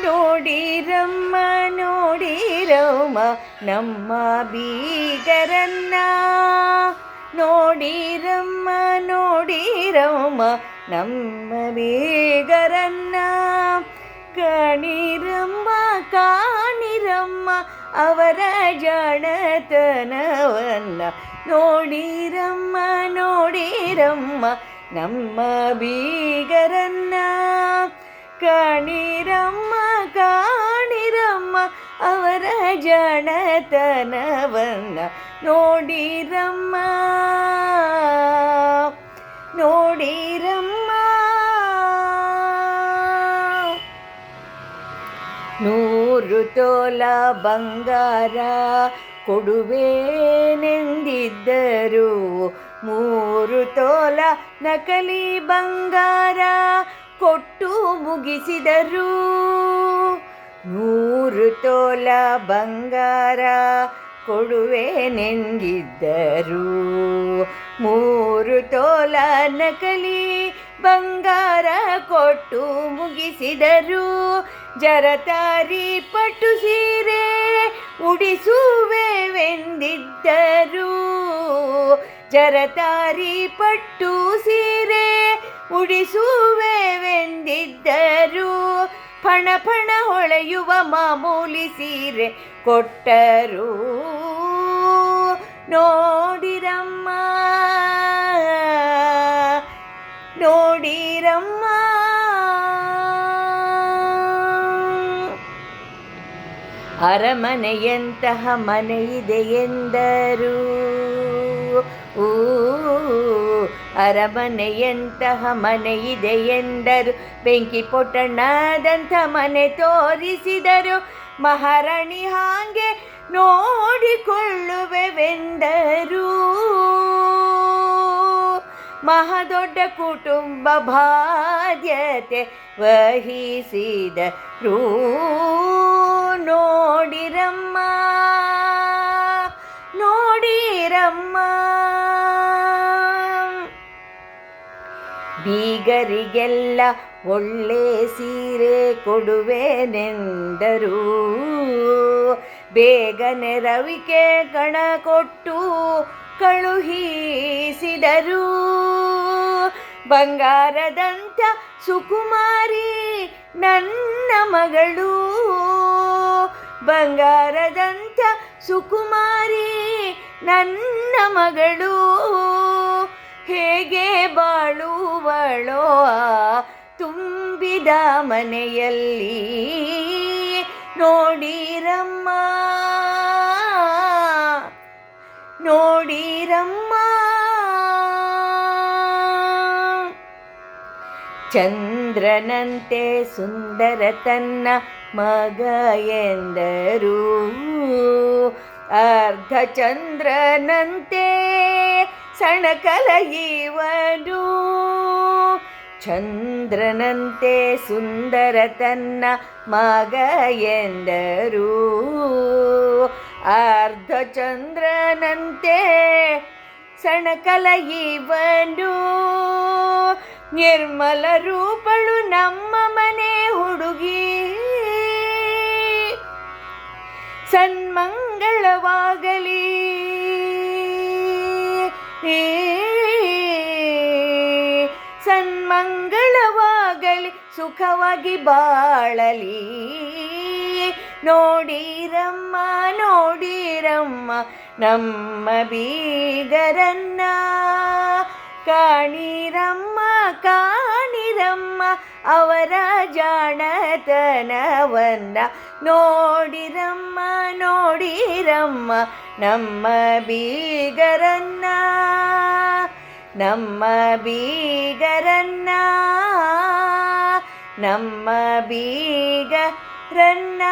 ನೋಡಿರಮ್ಮ ನೋಡಿರಮ್ಮ ನಮ್ಮ ಬೀಗರನ್ನ, ನೋಡಿರಮ್ಮ ನೋಡಿರಮ್ಮ ನಮ್ಮ ಬೀಗರನ್ನ, ಕಾಣಿರಮ್ಮ ಕಾಣಿರಮ್ಮ ಅವರ ಜಾಣತನವನ್ನ, ನೋಡಿರಮ್ಮ ನೋಡಿರಮ್ಮ ನಮ್ಮ ಬೀಗರನ್ನ, ಕಾಣಿರಮ್ಮ ಕಾಣಿರಮ್ಮ ಅವರ ಜಾಣತನವನ್ನ, ನೋಡಿರಮ್ಮ ನೋಡಿರಮ್ಮ. 100 ತೊಲ ಬಂಗಾರ ಕೊಡುವೆನೆಂದಿದ್ದರು, 3 ತೊಲ ನಕಲಿ ಬಂಗಾರ ಕೊಟ್ಟು ಮುಗಿಸಿದರು. 100 ತೊಲ ಬಂಗಾರ ಕೊಡುವೆನೆಂದಿದ್ದರು, 3 ತೊಲ ನಕಲಿ ಬಂಗಾರ ಕೊಟ್ಟು ಮುಗಿಸಿದರು. ಜರತಾರಿ ಪಟ್ಟು ಸೀರೆ ಉಡಿಸುವೆವೆಂದಿದ್ದರು, ಜರತಾರಿ ಪಟ್ಟು ಸೀರೆ ಉಡಿಸುವೆವೆಂದಿದ್ದರು. ಫಣ ಫಣ ಹೊಳೆಯುವ ಮಾಮೂಲಿ ಸೀರೆ ಕೊಟ್ಟರು, ನೋಡಿರಮ್ಮ ನೋಡಿರಮ್ಮ. ಅರಮನೆಯಂತಹ ಮನೆ ಇದೆ ಎಂದರು, ಅರಮನೆಯಂತಹ ಮನೆ ಇದೆ ಎಂದರು, ಬೆಂಕಿ ಪೊಟ್ಟಣ್ಣದಂಥ ಮನೆ ತೋರಿಸಿದರು. ಮಹಾರಾಣಿ ಹಾಗೆ ನೋಡಿಕೊಳ್ಳುವೆವೆಂದರು, ಮಹಾದೊಡ್ಡ ಕುಟುಂಬ ಬಾಧ್ಯತೆ ವಹಿಸಿದರು, ನೋಡಿರಮ್ಮ ನೋಡಿರಮ್ಮ. ಬೀಗರಿಗೆಲ್ಲ ಒಳ್ಳೆ ಸೀರೆ ಕೊಡುವೆನೆಂದರು, ಬೇಗನೆ ರವಿಕೆ ಕಣ ಕೊಟ್ಟು ಕಳುಹಿಸಿದರು. ಬಂಗಾರದಂಥ ಸುಕುಮಾರಿ ನನ್ನ ಮಗಳು, ಬಂಗಾರದಂಥ ಸುಕುಮಾರಿ ನನ್ನ ಮಗಳು, ಹೇಗೆ ಬಾಳುವಳೋ ತುಂಬಿದ ಮನೆಯಲ್ಲಿ, ನೋಡಿರಮ್ಮ ನೋಡಿರಮ್ಮ. ಚಂದ್ರನಂತೆ ಸುಂದರ ತನ್ನ ಮಗ ಎಂದರು, ಅರ್ಧ ಚಂದ್ರನಂತೆ ಸಣಕಲ ಇವನು. ಚಂದ್ರನಂತೆ ಸುಂದರ ತನ್ನ ಮಗ ಎಂದರು, ಅರ್ಧ ಚಂದ್ರನಂತೆ ಸಣಕಲ ಇವನು. ನಿರ್ಮಲ ರೂಪಳು ನಮ್ಮ ಮನೆ ಹುಡುಗಿ, ಸನ್ಮಂಗಳವಾಗಲಿ ಸನ್ಮಂಗಳವಾಗಲಿ ಸುಖವಾಗಿ ಬಾಳಲಿ, ನೋಡಿರಮ್ಮ ನೋಡಿರಮ್ಮ ನಮ್ಮ ಬೀಗರನ್ನ, ಕಾಣಿರಮ್ಮ ಕಾಣಿರಮ್ಮ ಅವರ ಜಾಣತನವನ್ನ, ನೋಡಿರಮ್ಮ ನೋಡಿರಮ್ಮ ನಮ್ಮ ಬೀಗರನ್ನ, ನಮ್ಮ ಬೀಗರನ್ನ, ನಮ್ಮ ಬೀಗರನ್ನ.